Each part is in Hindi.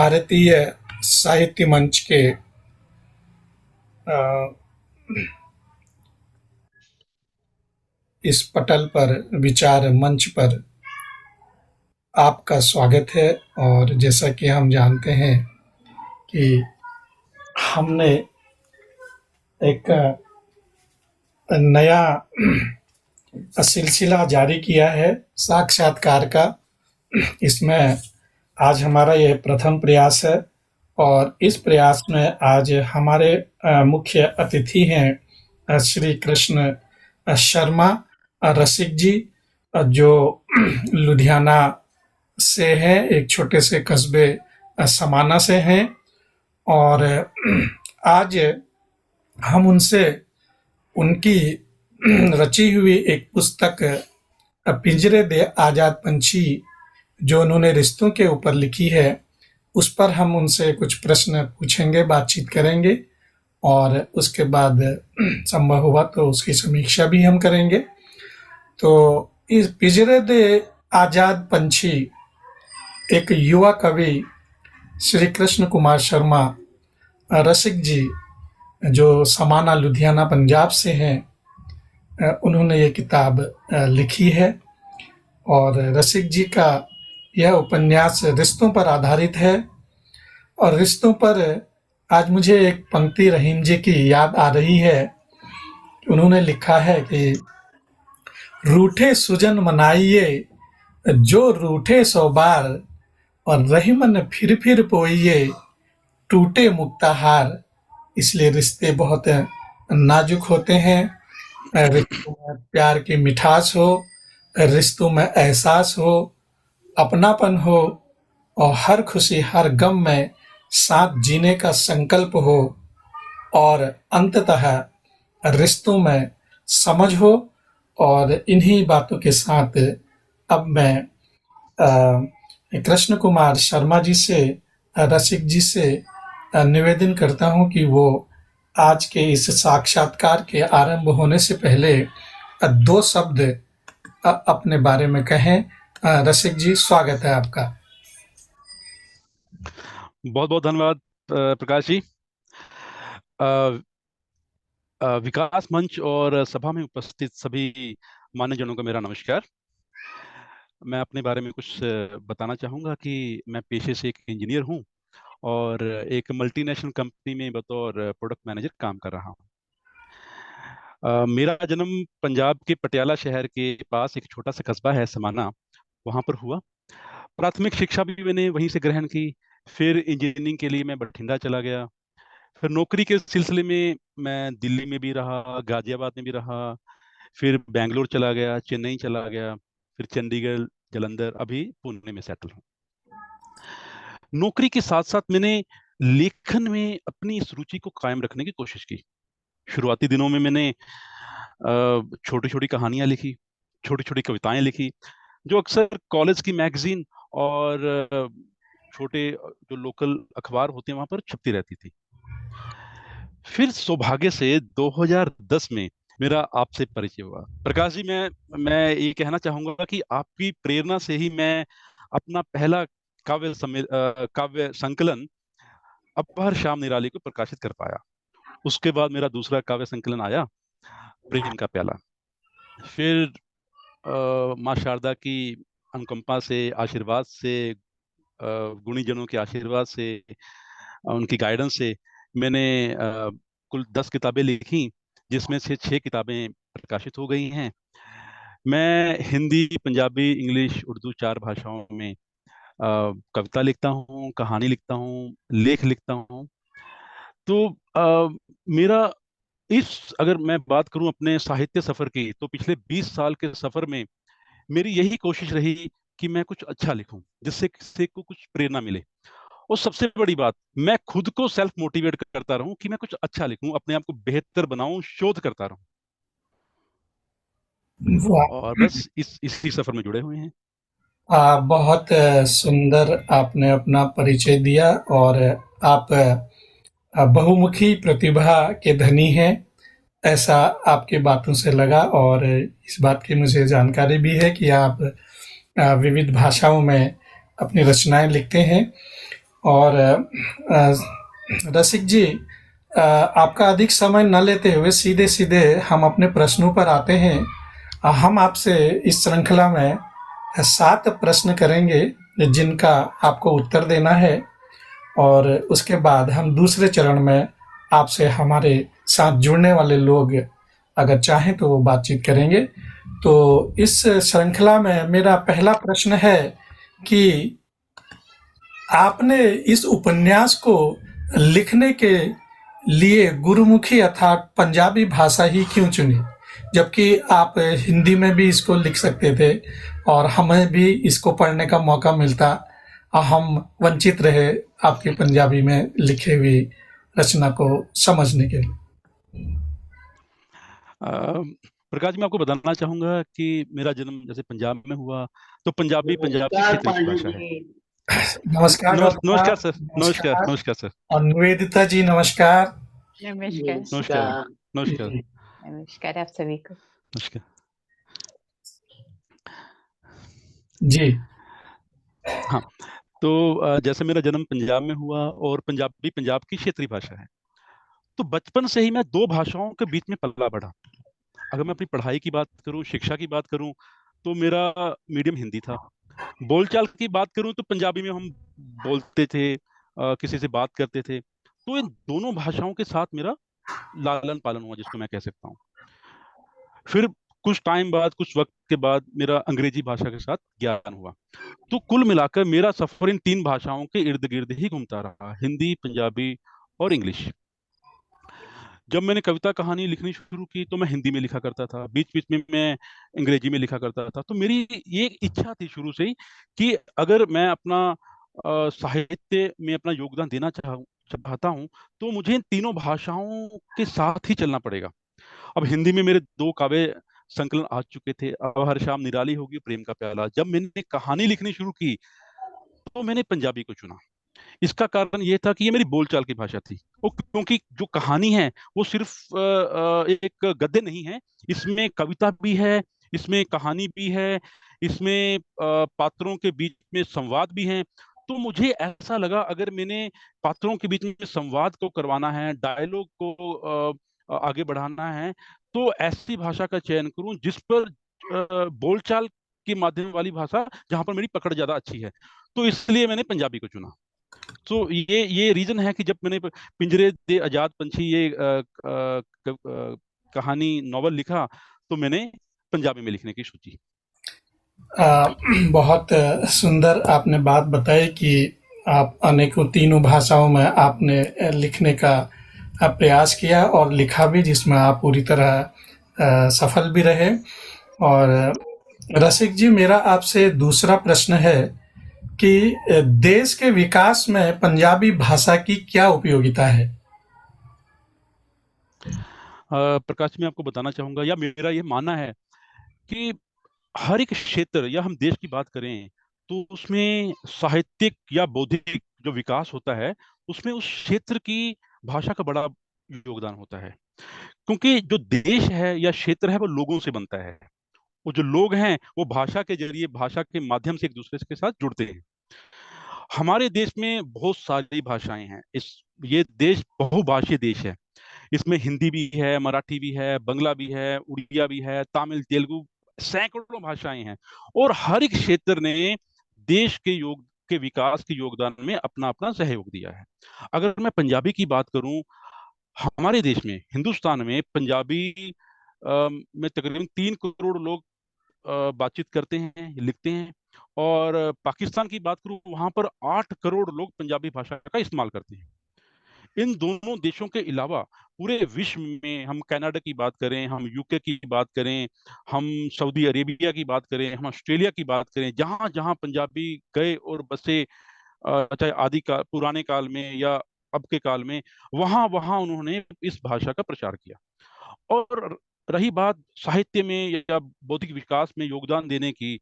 भारतीय साहित्य मंच के अ, इस पटल पर विचार मंच पर आपका स्वागत है। और जैसा कि हम जानते हैं कि हमने एक नया सिलसिला जारी किया है साक्षात्कार का। इसमें आज हमारा यह प्रथम प्रयास है और इस प्रयास में आज हमारे मुख्य अतिथि हैं श्री कृष्ण शर्मा रसिक जी, जो लुधियाना से हैं, एक छोटे से कस्बे समाना से हैं। और आज हम उनसे उनकी रची हुई एक पुस्तक पिंजरे दे आजाद पंछी, जो उन्होंने रिश्तों के ऊपर लिखी है, उस पर हम उनसे कुछ प्रश्न पूछेंगे, बातचीत करेंगे और उसके बाद संभव हुआ तो उसकी समीक्षा भी हम करेंगे। तो इस पिंजरे दे आजाद पंछी एक युवा कवि श्री कृष्ण कुमार शर्मा रसिक जी, जो समाना लुधियाना पंजाब से हैं, उन्होंने ये किताब लिखी है। और रसिक जी का यह उपन्यास रिश्तों पर आधारित है। और रिश्तों पर आज मुझे एक पंक्ति रहीम जी की याद आ रही है। उन्होंने लिखा है कि रूठे सुजन मनाइए जो रूठे सौ बार, और रहीमन फिर पोइए टूटे मुक्ताहार। इसलिए रिश्ते बहुत नाजुक होते हैं। रिश्तों में प्यार की मिठास हो, रिश्तों में एहसास हो, अपनापन हो और हर खुशी हर गम में साथ जीने का संकल्प हो, और अंततः रिश्तों में समझ हो। और इन्हीं बातों के साथ अब मैं कृष्ण कुमार शर्मा जी से, रसिक जी से निवेदन करता हूं कि वो आज के इस साक्षात्कार के आरंभ होने से पहले दो शब्द अपने बारे में कहें। रसिक जी, स्वागत है आपका। बहुत बहुत धन्यवाद प्रकाश जी। विकास मंच और सभा में उपस्थित सभी मान्यजनों का मेरा नमस्कार। मैं अपने बारे में कुछ बताना चाहूँगा कि मैं पेशे से एक इंजीनियर हूँ और एक मल्टीनेशनल कंपनी में बतौर प्रोडक्ट मैनेजर काम कर रहा हूँ। मेरा जन्म पंजाब के पटियाला शहर के पास एक छोटा सा कस्बा है समाना, वहाँ पर हुआ। प्राथमिक शिक्षा भी मैंने वहीं से ग्रहण की। फिर इंजीनियरिंग के लिए मैं बठिंडा चला गया। फिर नौकरी के सिलसिले में मैं दिल्ली में भी रहा, गाजियाबाद में भी रहा, फिर बेंगलोर चला गया, चेन्नई चला गया, फिर चंडीगढ़, जालंधर, अभी पुणे में सेटल हूँ। नौकरी के साथ साथ मैंने लेखन में अपनी इस रुचि को कायम रखने की कोशिश की। शुरुआती दिनों में मैंने छोटी छोटी कहानियां लिखी, छोटी छोटी कविताएं लिखी, जो अक्सर कॉलेज की मैगजीन और छोटे जो लोकल अखबार होते हैं वहां पर छपती रहती थी। फिर सौभाग्य से 2010 में मेरा आपसे परिचय हुआ। प्रकाश जी, मैं ये कहना चाहूंगा कि आपकी प्रेरणा से ही मैं अपना पहला काव्य संकलन अपहर शाम निराली को प्रकाशित कर पाया। उसके बाद मेरा दूसरा काव्य संकलन आया, प्रेम का प्याला। फिर माँ शारदा की अनुकंपा से, आशीर्वाद से, गुणीजनों के आशीर्वाद से, उनकी गाइडेंस से मैंने कुल 10 किताबें लिखी, जिसमें से 6 किताबें प्रकाशित हो गई हैं। मैं हिंदी, पंजाबी, इंग्लिश, उर्दू 4 भाषाओं में कविता लिखता हूँ, कहानी लिखता हूँ, लेख लिखता हूँ। तो मेरा अगर मैं बात करूं अपने साहित्य सफर की, तो पिछले 20 साल के सफर में मेरी यही कोशिश रही कि मैं कुछ अच्छा लिखूं, जिससे किसी को कुछ प्रेरणा मिले। और सबसे बड़ी बात, मैं खुद को सेल्फ मोटिवेट करता रहूं कि मैं कुछ अच्छा लिखूं, अपने आप को बेहतर बनाऊं, शोध करता रहूं। और बस इसी सफर में जुड़े हुए हैं। बहुत सुंदर आपने अपना परिचय दिया और आप बहुमुखी प्रतिभा के धनी हैं, ऐसा आपकी बातों से लगा। और इस बात की मुझे जानकारी भी है कि आप विविध भाषाओं में अपनी रचनाएं लिखते हैं। और रसिक जी, आपका अधिक समय न लेते हुए सीधे-सीधे हम अपने प्रश्नों पर आते हैं। हम आपसे इस श्रृंखला में 7 प्रश्न करेंगे जिनका आपको उत्तर देना है, और उसके बाद हम दूसरे चरण में आपसे हमारे साथ जुड़ने वाले लोग अगर चाहें तो वो बातचीत करेंगे। तो इस श्रृंखला में मेरा पहला प्रश्न है कि आपने इस उपन्यास को लिखने के लिए गुरुमुखी अर्थात पंजाबी भाषा ही क्यों चुनी? जबकि आप हिंदी में भी इसको लिख सकते थे और हमें भी इसको पढ़ने का मौका मिलता। हम वंचित रहे आपके पंजाबी में लिखी हुई रचना को समझने के लिए। प्रकाश, मैं आपको बताना चाहूंगा कि मेरा जन्म जैसे पंजाब में हुआ, तो पंजाबी पंजाब की नमस्कार क्षेत्रीय पांडे भाषा है। जी। नमस्कार डॉक्टर नमस्कार साहब, सर। नमस्कार, नमस्कार। नमस्कार सर। और निवेदिता जी, नमस्कार। नमस्कार। नमस्कार, नमस्कार। नमस्कार, नमस्कार आप सभी को। नमस्कार जी। हाँ, तो जैसे मेरा जन्म पंजाब में हुआ और पंजाबी पंजाब की क्षेत्रीय भाषा है, तो बचपन से ही मैं दो भाषाओं के बीच में पला बढ़ा। अगर मैं अपनी पढ़ाई की बात करूं, शिक्षा की बात करूं, तो मेरा मीडियम हिंदी था। बोलचाल की बात करूं तो पंजाबी में हम बोलते थे, किसी से बात करते थे। तो इन दोनों भाषाओं के साथ मेरा लालन पालन हुआ, जिसको मैं कह सकता हूँ। फिर कुछ टाइम बाद, कुछ वक्त के बाद मेरा अंग्रेजी भाषा के साथ ज्ञान हुआ। तो कुल मिलाकर मेरा सफर इन तीन भाषाओं के इर्द गिर्द ही घूमता रहा, हिंदी, पंजाबी और इंग्लिश। जब मैंने कविता कहानी लिखनी शुरू की तो मैं हिंदी में लिखा करता था, बीच बीच में मैं अंग्रेजी में लिखा करता था। तो मेरी ये इच्छा थी शुरू से ही कि अगर मैं अपना साहित्य में अपना योगदान देना चाहता हूँ, तो मुझे इन तीनों भाषाओं के साथ ही चलना पड़ेगा। अब हिंदी में मेरे दो काव्य संकलन आ चुके थे, अब हर शाम निराली होगी, प्रेम का प्याला। जब मैंने कहानी लिखनी शुरू की तो मैंने पंजाबी को चुना। इसका कारण ये था कि ये मेरी बोलचाल की भाषा थी। वो क्योंकि जो कहानी है वो सिर्फ एक गद्य नहीं है, इसमें कविता भी है, इसमें कहानी भी है, इसमें पात्रों के बीच में संवाद भी है। तो मुझे ऐसा लगा अगर मैंने पात्रों के बीच में संवाद को करवाना है, डायलॉग को आगे बढ़ाना है, तो ऐसी भाषा का चयन करूं जिस पर बोलचाल के माध्यम वाली भाषा, जहां पर मेरी पकड़ ज्यादा अच्छी है। तो इसलिए मैंने पंजाबी को चुना। तो ये रीजन है कि जब मैंने पिंजरे दे आजाद पंछी ये कहानी नॉवल लिखा, तो मैंने पंजाबी में लिखने की सोची। बहुत सुंदर आपने बात बताई कि आप अनेकों तीनों भाषाओं में आपने लिखने का प्रयास किया और लिखा भी, जिसमें आप पूरी तरह सफल भी रहे। और रसिक जी, मेरा आपसे दूसरा प्रश्न है कि देश के विकास में पंजाबी भाषा की क्या उपयोगिता है? प्रकाश, मैं आपको बताना चाहूंगा, या मेरा ये मानना है कि हर एक क्षेत्र या हम देश की बात करें तो उसमें साहित्यिक या बौद्धिक जो विकास होता है, उसमें उस क्षेत्र की भाषा का बड़ा योगदान होता है। क्योंकि जो देश है या क्षेत्र है वो लोगों से बनता है। वो जो लोग हैं वो भाषा के जरिए, भाषा के माध्यम से एक दूसरे के साथ जुड़ते हैं। हमारे देश में बहुत सारी भाषाएं हैं। ये देश बहुभाषीय देश है। इसमें हिंदी भी है, मराठी भी है, बंगला भी है, उड़िया भी है, तमिल, तेलुगु, सैकड़ों भाषाएं हैं। और हर एक क्षेत्र ने देश के विकास के योगदान में अपना अपना सहयोग दिया है। अगर मैं पंजाबी की बात करूं, हमारे देश में, हिंदुस्तान में पंजाबी में तकरीबन 3 करोड़ लोग बातचीत करते हैं, लिखते हैं। और पाकिस्तान की बात करूं, वहां पर 8 करोड़ लोग पंजाबी भाषा का इस्तेमाल करते हैं। इन दोनों देशों के अलावा पूरे विश्व में, हम कनाडा की बात करें, हम यूके की बात करें, हम सऊदी अरेबिया की बात करें, हम ऑस्ट्रेलिया की बात करें, जहां जहां पंजाबी गए और बसे, चाहे पुराने काल में या अब के काल में, वहां वहां उन्होंने इस भाषा का प्रचार किया। और रही बात साहित्य में या बौद्धिक विकास में योगदान देने की,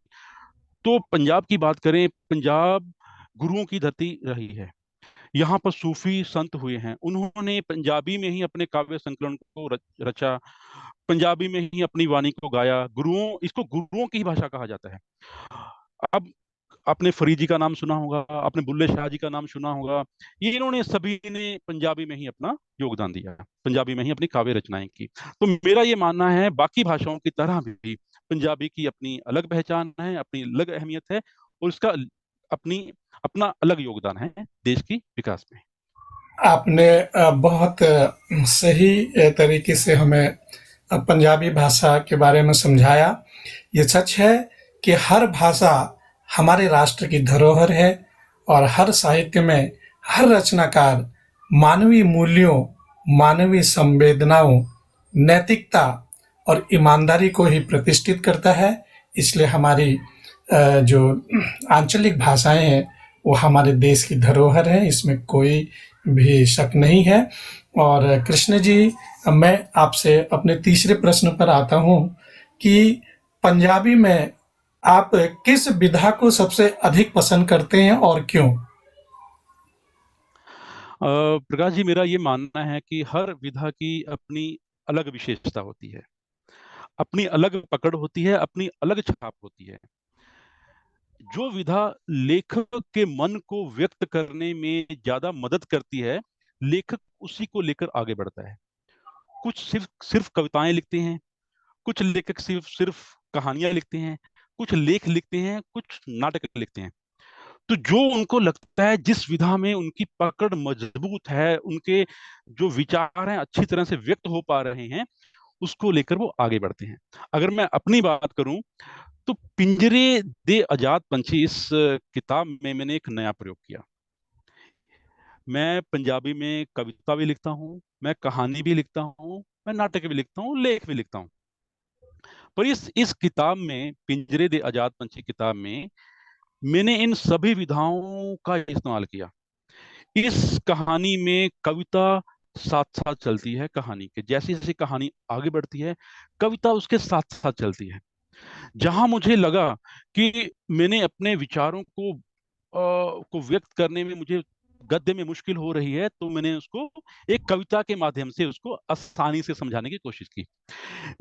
तो पंजाब की बात करें, पंजाब गुरुओं की धरती रही है। यहाँ पर सूफी संत हुए हैं, उन्होंने पंजाबी में ही अपने काव्य संकलन को रचा, पंजाबी में ही अपनी वाणी को गाया। इसको गुरुओं की ही भाषा कहा जाता है। अब आपने फरीद जी का नाम सुना होगा, आपने बुल्ले शाह जी का नाम सुना होगा। ये इन्होंने सभी ने पंजाबी में ही अपना योगदान दिया, पंजाबी में ही अपनी काव्य रचनाएं की। तो मेरा ये मानना है बाकी भाषाओं की तरह भी पंजाबी की अपनी अलग पहचान है, अपनी अलग अहमियत है, और उसका अपनी अपना अलग योगदान है देश की विकास में। आपने बहुत सही तरीके से हमें पंजाबी भाषा के बारे में समझाया। ये सच है कि हर भाषा हमारे राष्ट्र की धरोहर है और हर साहित्य में हर रचनाकार मानवीय मूल्यों, मानवीय संवेदनाओं, नैतिकता और ईमानदारी को ही प्रतिष्ठित करता है। इसलिए हमारी जो आंचलिक भाषाएं हैं वो हमारे देश की धरोहर है, इसमें कोई भी शक नहीं है। और कृष्ण जी, मैं आपसे अपने तीसरे प्रश्न पर आता हूँ कि पंजाबी में आप किस विधा को सबसे अधिक पसंद करते हैं और क्यों? प्रकाश जी, मेरा ये मानना है कि हर विधा की अपनी अलग विशेषता होती है, अपनी अलग पकड़ होती है, अपनी अलग छाप होती है। जो विधा लेखक के मन को व्यक्त करने में ज्यादा मदद करती है, लेखक उसी को लेकर आगे बढ़ता है। कुछ सिर्फ सिर्फ कविताएं लिखते हैं, कुछ लेखक सिर्फ सिर्फ कहानियां लिखते हैं, कुछ लेख लिखते हैं, कुछ नाटक लिखते हैं। तो जो उनको लगता है जिस विधा में उनकी पकड़ मजबूत है, उनके जो विचार हैं अच्छी तरह से व्यक्त हो पा रहे हैं, उसको लेकर वो आगे बढ़ते हैं। अगर मैं अपनी बात करूं तो पिंजरे दे आजाद पंछी इस किताब में मैंने एक नया प्रयोग किया। मैं पंजाबी में कविता भी लिखता हूँ, मैं कहानी भी लिखता हूँ, मैं नाटक भी लिखता हूँ, लेख भी लिखता हूँ। पर इस किताब में, पिंजरे दे आजाद पंछी किताब में, मैंने इन सभी विधाओं का इस्तेमाल किया। इस कहानी में कविता साथ साथ चलती है कहानी के, जैसे जैसे कहानी आगे बढ़ती है कविता उसके साथ साथ चलती है। जहां मुझे लगा कि मैंने अपने विचारों को व्यक्त करने में मुझे गद्य में मुश्किल हो रही है, तो मैंने उसको एक कविता के माध्यम से उसको आसानी से समझाने की कोशिश की।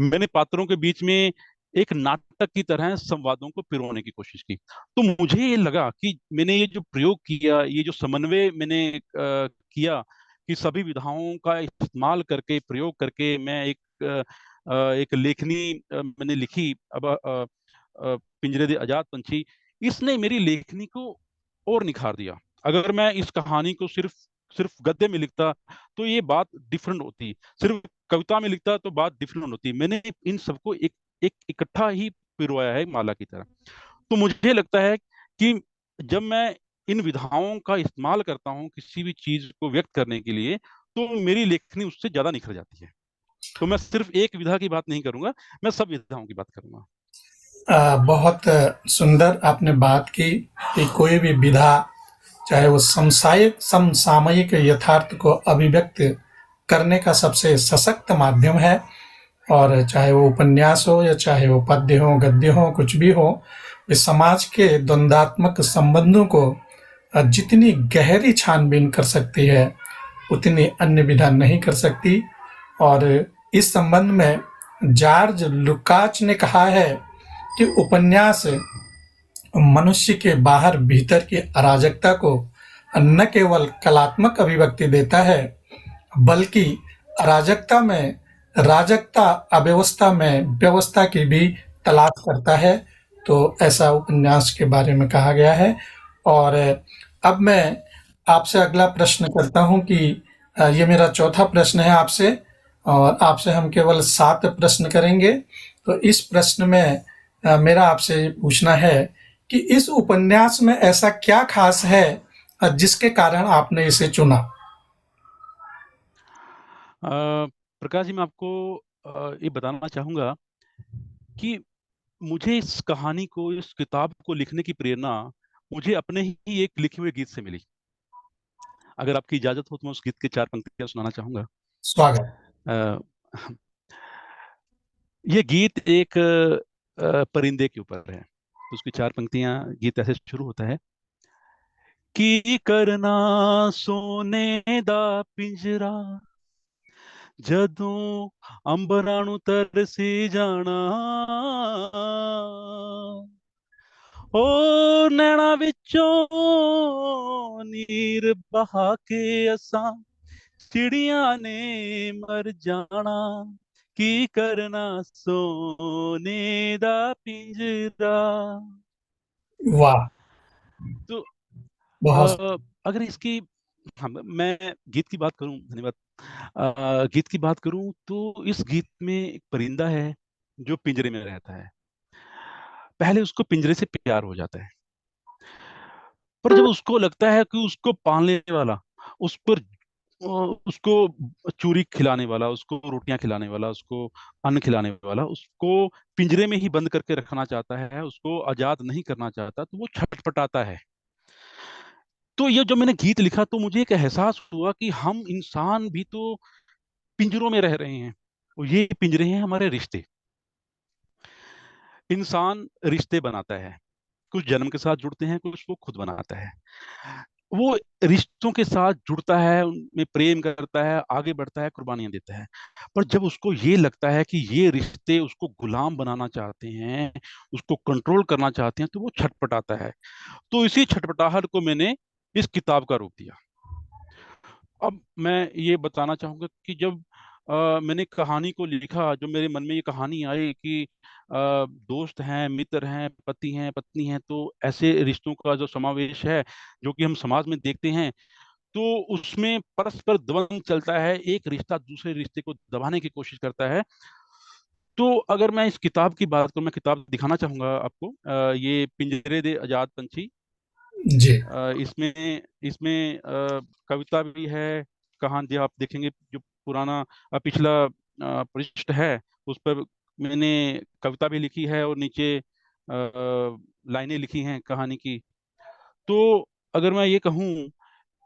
मैंने पात्रों के बीच में एक नाटक की तरह संवादों को पिरोने की कोशिश की। तो मुझे ये लगा कि मैंने ये जो प्रयोग किया, ये जो समन्वय मैंने किया, कि सभी विधाओं का इस्तेमाल करके, प्रयोग करके मैं एक लेखनी मैंने लिखी। अब पिंजरे दे आजाद पंछी, इसने मेरी लेखनी को और निखार दिया। अगर मैं इस कहानी को सिर्फ सिर्फ गद्य में लिखता तो ये बात डिफरेंट होती, सिर्फ कविता में लिखता तो बात डिफरेंट होती। मैंने इन सबको एक एक इकट्ठा ही पिरोया है माला की तरह। तो मुझे लगता है कि जब मैं इन विधाओं का इस्तेमाल करता हूँ किसी भी चीज को व्यक्त करने के लिए, तो मेरी लेखनी उससे ज्यादा निखर जाती है। तो मैं सिर्फ एक विधा की बात नहीं करूंगा, मैं सब विधाओं की बात करूंगा। बहुत सुंदर आपने बात की कि कोई भी विधा, चाहे वो समसामयिक यथार्थ को अभिव्यक्त करने का सबसे सशक्त माध्यम है, और चाहे वो उपन्यास हो या चाहे वो पद्य हो, गद्य हो, कुछ भी हो, इस समाज के द्वंद्वात्मक संबंधों को जितनी गहरी छानबीन कर सकती है, उतनी अन्य विधा नहीं कर सकती। और इस संबंध में जॉर्ज लुकाच ने कहा है कि उपन्यास मनुष्य के बाहर भीतर की अराजकता को न केवल कलात्मक अभिव्यक्ति देता है, बल्कि अराजकता में राजकता, अव्यवस्था में व्यवस्था की भी तलाश करता है। तो ऐसा उपन्यास के बारे में कहा गया है। और अब मैं आपसे अगला प्रश्न करता हूँ कि ये मेरा चौथा प्रश्न है आपसे, और आपसे हम केवल 7 प्रश्न करेंगे। तो इस प्रश्न में मेरा आपसे ये पूछना है कि इस उपन्यास में ऐसा क्या खास है जिसके कारण आपने इसे चुना? प्रकाश जी, मैं आपको ये बताना चाहूंगा कि मुझे इस कहानी को, इस किताब को लिखने की प्रेरणा मुझे अपने ही एक लिखे हुए गीत से मिली। अगर आपकी इजाजत हो तो मैं उस गीत के 4 पंक्तियां सुनाना चाहूंगा। स्वागत। अ, ये गीत एक परिंदे के ऊपर है। तो उसकी 4 पंक्तियां, गीत ऐसे शुरू होता है कि करना सोने दा पिंजरा, जदों अंबरां नूं तरसी जाना, ओ नैना विचों नीर बहा के असां चिड़िया ने मर जाना की करना सोने दा पिंजरा। वाह! तो बहुत अगर इसकी मैं गीत की बात करूं, धन्यवाद। गीत की बात करूं तो इस गीत में एक परिंदा है जो पिंजरे में रहता है। पहले उसको पिंजरे से प्यार हो जाता है, पर जब उसको लगता है कि उसको पालने वाला, उस पर उसको चूरी खिलाने वाला, उसको रोटियां खिलाने वाला, उसको अन्न खिलाने वाला उसको पिंजरे में ही बंद करके रखना चाहता है, उसको आजाद नहीं करना चाहता, तो वो छटपटाता है। तो ये जो मैंने गीत लिखा तो मुझे एक एहसास हुआ कि हम इंसान भी तो पिंजरों में रह रहे हैं, और ये पिंजरे हैं हमारे रिश्ते। इंसान रिश्ते बनाता है, कुछ जन्म के साथ जुड़ते हैं, कुछ वो खुद बनाता है। वो रिश्तों के साथ जुड़ता है, उनमें प्रेम करता है, आगे बढ़ता है, कुर्बानियां देता है। पर जब उसको ये लगता है कि ये रिश्ते उसको गुलाम बनाना चाहते हैं, उसको कंट्रोल करना चाहते हैं, तो वो छटपटाता है। तो इसी छटपटाहट को मैंने इस किताब का रूप दिया। अब मैं ये बताना चाहूंगा कि जब मैंने कहानी को लिखा, जो मेरे मन में ये कहानी आई कि दोस्त हैं, मित्र हैं, पति हैं, पत्नी हैं, तो ऐसे रिश्तों का जो समावेश है, जो कि हम समाज में देखते हैं, तो उसमें परस्पर द्वंद चलता है, एक रिश्ता दूसरे रिश्ते को दबाने की कोशिश करता है। तो अगर मैं इस किताब की बात करूं, मैं किताब दिखाना चाहूंगा आपको। ये पिंजरे दे आजाद पंछी। जी। इसमें इसमें कविता भी है, कहानी आप देखेंगे जो पुराना पिछला पृष्ठ है, उस पर मैंने कविता भी लिखी है और नीचे लाइनें लिखी हैं कहानी की। तो अगर मैं ये कहूँ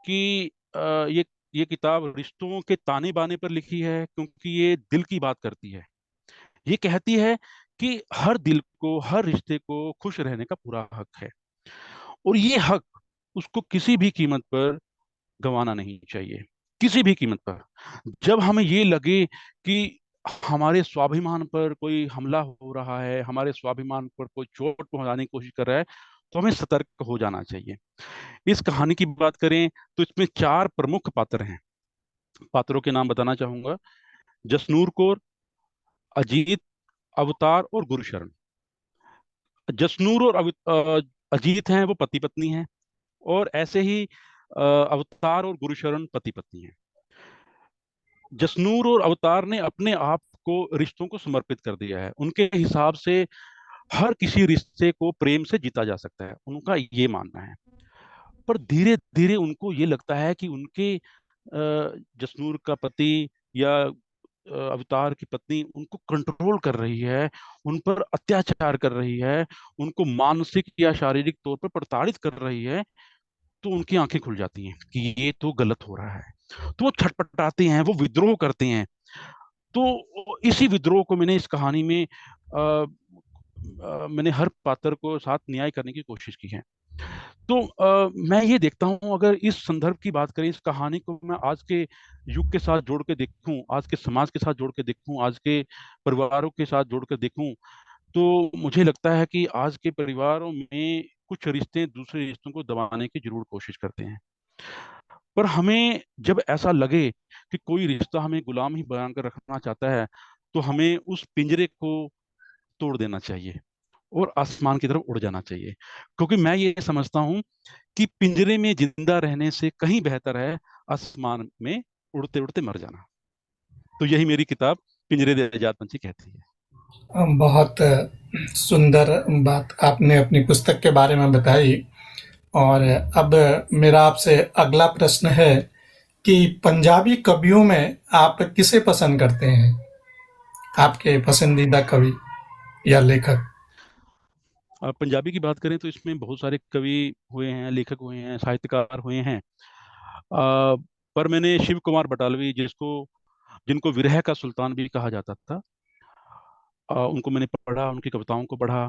कि ये किताब रिश्तों के ताने बाने पर लिखी है, क्योंकि ये दिल की बात करती है। ये कहती है कि हर दिल को, हर रिश्ते को खुश रहने का पूरा हक है, और ये हक उसको किसी भी कीमत पर गंवाना नहीं चाहिए, किसी भी कीमत पर। जब हमें ये लगे कि हमारे स्वाभिमान पर कोई हमला हो रहा है, हमारे स्वाभिमान पर कोई चोट पहुंचाने की कोशिश कर रहा है, तो हमें सतर्क हो जाना चाहिए। इस कहानी की बात करें तो इसमें 4 प्रमुख पात्र हैं। पात्रों के नाम बताना चाहूंगा: जसनूर कौर, अजीत, अवतार और गुरशरण। जसनूर और अजीत हैं, वो पति पत्नी हैं, और ऐसे ही अवतार और गुरशरण पति पत्नी हैं। जसनूर और अवतार ने अपने आप को रिश्तों को समर्पित कर दिया है। उनके हिसाब से हर किसी रिश्ते को प्रेम से जीता जा सकता है, उनका ये मानना है। पर धीरे धीरे उनको ये लगता है कि उनके जसनूर का पति या अवतार की पत्नी उनको कंट्रोल कर रही है, उन पर अत्याचार कर रही है, उनको मानसिक या शारीरिक तौर पर प्रताड़ित कर रही है। तो उनकी आंखें खुल जाती हैं कि ये तो गलत हो रहा है। तो वो छटपटाते हैं, वो विद्रोह करते हैं। तो इसी विद्रोह को मैंने इस कहानी में मैंने हर पात्र को साथ न्याय करने की कोशिश की है। तो मैं ये देखता हूँ, अगर इस संदर्भ की बात करें, इस कहानी को मैं आज के युग के साथ जोड़ के देखूं, आज के समाज के साथ जोड़ के देखूं, आज के परिवारों के साथ जोड़ कर देखूं, तो मुझे लगता है कि आज के परिवारों में कुछ रिश्ते दूसरे रिश्तों को दबाने की जरूर कोशिश करते हैं। पर हमें जब ऐसा लगे कि कोई रिश्ता हमें गुलाम ही बनाकर रखना चाहता है, तो हमें उस पिंजरे को तोड़ देना चाहिए और आसमान की तरफ उड़ जाना चाहिए। क्योंकि मैं ये समझता हूँ कि पिंजरे में जिंदा रहने से कहीं बेहतर है आसमान में उड़ते उड़ते मर जाना। तो यही मेरी किताब पिंजरे दे आजाद पंछी कहती है। बहुत सुंदर बात आपने अपनी पुस्तक के बारे में बताई। और अब मेरा आपसे अगला प्रश्न है कि पंजाबी कवियों में आप किसे पसंद करते हैं? आपके पसंदीदा कवि या लेखक? पंजाबी की बात करें तो इसमें बहुत सारे कवि हुए हैं, लेखक हुए हैं, साहित्यकार हुए हैं। पर मैंने शिव कुमार बटालवी, जिनको विरह का सुल्तान भी कहा जाता था, उनको मैंने पढ़ा, उनकी कविताओं को पढ़ा।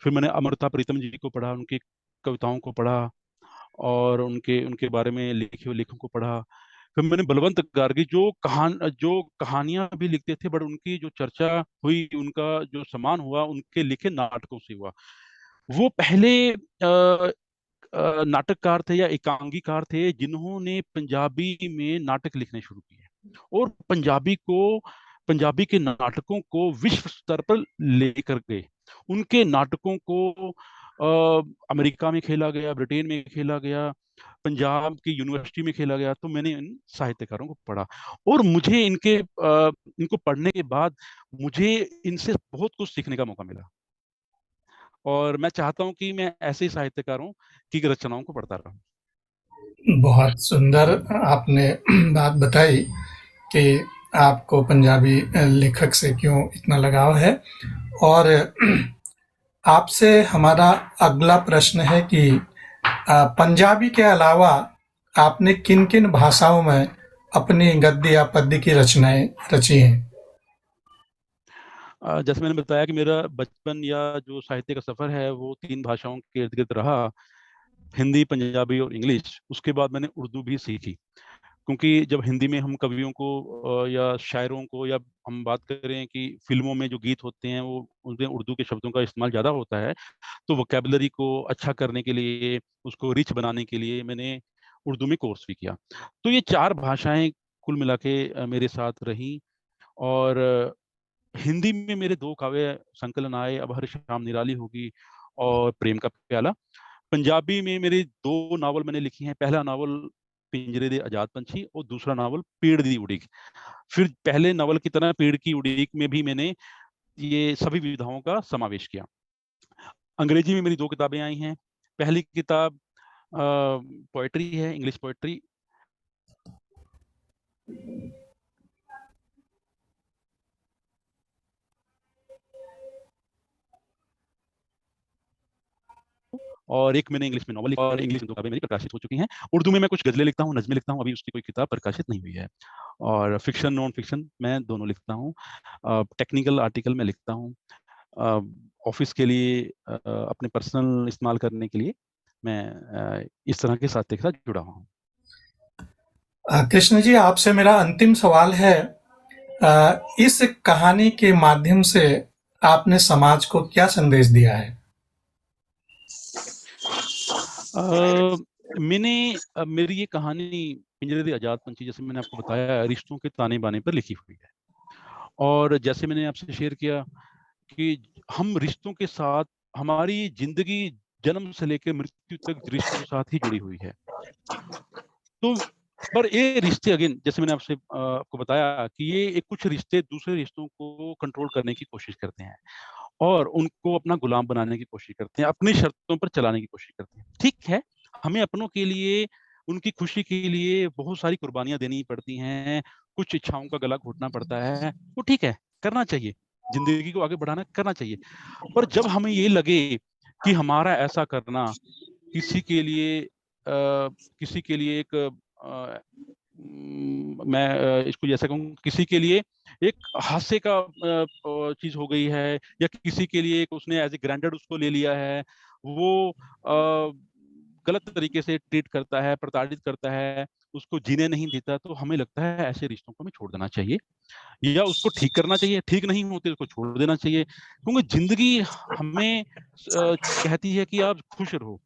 फिर मैंने अमृता प्रीतम जी को पढ़ा, उनकी कविताओं को पढ़ा, और उनके उनके बारे में लिखे हुए लेखों को पढ़ा। फिर मैंने बलवंत गार्गी, जो कहानियां भी लिखते थे, बट उनकी जो चर्चा हुई, उनका जो सम्मान हुआ, उनके लिखे नाटकों से हुआ। वो पहले नाटककार थे या एकांगीकार थे जिन्होंने पंजाबी में नाटक लिखने शुरू किए और पंजाबी के नाटकों को विश्व स्तर पर लेकर गए। उनके नाटकों को अमेरिका में खेला गया, ब्रिटेन में खेला गया, पंजाब की यूनिवर्सिटी में खेला गया। तो मैंने इन साहित्यकारों को पढ़ा और मुझे इनको पढ़ने के बाद मुझे इनसे बहुत कुछ सीखने का मौका मिला और मैं चाहता हूं कि मैं ऐसे ही साहित्यकारों की रचनाओं को पढ़ता रहूं। बहुत सुंदर आपने बात बताई कि आपको पंजाबी लेखक से क्यों इतना लगाव है। और आपसे हमारा अगला प्रश्न है कि पंजाबी के अलावा आपने किन-किन भाषाओं में अपनी गद्य या पद्य की रचनाएं रची हैं? जैसे मैंने बताया कि मेरा बचपन या जो साहित्य का सफर है वो 3 भाषाओं के इर्द-गिर्द रहा, हिंदी, पंजाबी और इंग्लिश। उसके बाद मैंने उर्दू भी सीखी, क्योंकि जब हिंदी में हम कवियों को या शायरों को, या हम बात करें कि फ़िल्मों में जो गीत होते हैं वो उनमें उर्दू के शब्दों का इस्तेमाल ज़्यादा होता है, तो वोकैब्युलरी को अच्छा करने के लिए, उसको रिच बनाने के लिए मैंने उर्दू में कोर्स भी किया। तो ये 4 भाषाएँ कुल मिला के मेरे साथ रहीं और हिंदी में मेरे 2 काव्य संकलन आए, अब हर शाम निराली होगी और प्रेम का प्याला। पंजाबी में मेरे 2 नावल मैंने लिखी हैं। पहला नावल पिंजरे दे आजाद पंछी और दूसरा नावल पेड़ दी उड़ीक। फिर पहले नावल की तरह पेड़ की उड़ीक में भी मैंने ये सभी विधाओं का समावेश किया। अंग्रेजी में मेरी 2 किताबें आई हैं। पहली किताब पोएट्री है, इंग्लिश पोएट्री। और एक मैंने इंग्लिश में नॉवल लिखा और इंग्लिश में 2 किताबें मेरी प्रकाशित हो चुकी हैं। उर्दू में मैं कुछ गज़लें लिखता हूँ, नज़्में लिखता हूँ, अभी उसकी कोई किताब प्रकाशित नहीं हुई है। और फ़िक्शन, नॉन फ़िक्शन मैं दोनों लिखता हूँ। टेक्निकल आर्टिकल मैं लिखता हूँ। ऑफ़िस के लिए अपने पर्सनल इस्तेमाल करने के लिए मैं इस तरह के साहित्य के साथ जुड़ा हुआ हूँ। कृष्ण जी, आपसे मेरा अंतिम सवाल है, इस कहानी के माध्यम से आपने समाज को क्या संदेश दिया है? मेरी ये कहानी पिंजरे दे आजाद पंछी, जैसे मैंने आपको बताया, रिश्तों के ताने-बाने पर लिखी हुई है। और जैसे मैंने आपसे शेयर किया कि हम रिश्तों के साथ, हमारी ज़िंदगी जन्म से लेकर मृत्यु तक रिश्तों के साथ ही जुड़ी हुई है। तो पर ये रिश्ते, अगेन जैसे मैंने आपको बताया कि ये एक कुछ रिश्ते दूसरे रिश्तों को कंट्रोल करने की कोशिश करते हैं और उनको अपना गुलाम बनाने की कोशिश करते हैं, अपनी शर्तों पर चलाने की कोशिश करते हैं। ठीक है, हमें अपनों के लिए, उनकी खुशी के लिए बहुत सारी कुर्बानियाँ देनी पड़ती हैं, कुछ इच्छाओं का गला घोटना पड़ता है, वो ठीक है, करना चाहिए। ज़िंदगी को आगे बढ़ाना करना चाहिए। पर जब हमें ये लगे कि हमारा ऐसा करना किसी के लिए एक मैं इसको जैसा कहूँ, किसी के लिए एक हास्य का चीज़ हो गई है, या किसी के लिए एक उसने एज़ ए ग्रांटेड उसको ले लिया है, वो गलत तरीके से ट्रीट करता है, प्रताड़ित करता है, उसको जीने नहीं देता, तो हमें लगता है ऐसे रिश्तों को हमें छोड़ देना चाहिए या उसको ठीक करना चाहिए। ठीक नहीं होते उसको छोड़ देना चाहिए, क्योंकि ज़िंदगी हमें कहती है कि आप खुश रहो।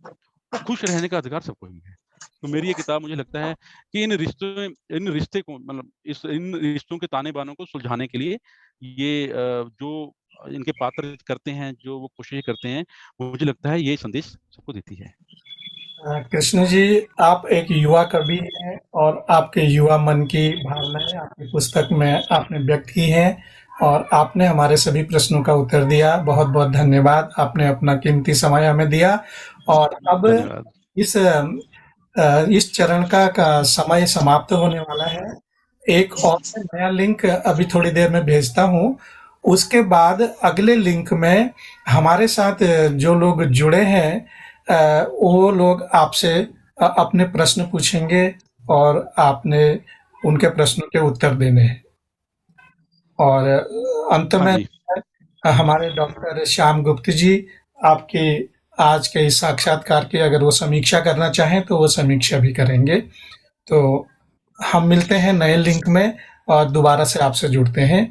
तो खुश रहने का अधिकार सबको ही है। तो मेरी ये किताब, मुझे लगता है कि इन रिश्ते को, मतलब इन रिश्तों के ताने-बानों को सुलझाने के लिए ये जो इनके पात्र करते हैं, जो वो कोशिश करते हैं, मुझे लगता है ये संदेश सबको देती है। कृष्ण जी, आप एक युवा कवि हैं और आपके युवा मन की भावनाएं आपकी पुस्तक में आपने व्यक्त की हैं और आपने हमारे सभी प्रश्नों का उत्तर दिया। बहुत बहुत धन्यवाद, आपने अपना कीमती समय हमें दिया। और अब धन्यवाद। इस चरण का समय समाप्त होने वाला है। एक और नया लिंक अभी थोड़ी देर में भेजता हूँ। उसके बाद अगले लिंक में हमारे साथ जो लोग जुड़े हैं, वो लोग आपसे अपने प्रश्न पूछेंगे और आपने उनके प्रश्नों के उत्तर देने हैं। और अंत हाँ में जी। हमारे डॉक्टर श्याम गुप्त जी आपके आज के इस साक्षात्कार की अगर वो समीक्षा करना चाहें तो वो समीक्षा भी करेंगे। तो हम मिलते हैं नए लिंक में और दोबारा से आपसे जुड़ते हैं।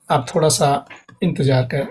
आप थोड़ा सा इंतजार करें।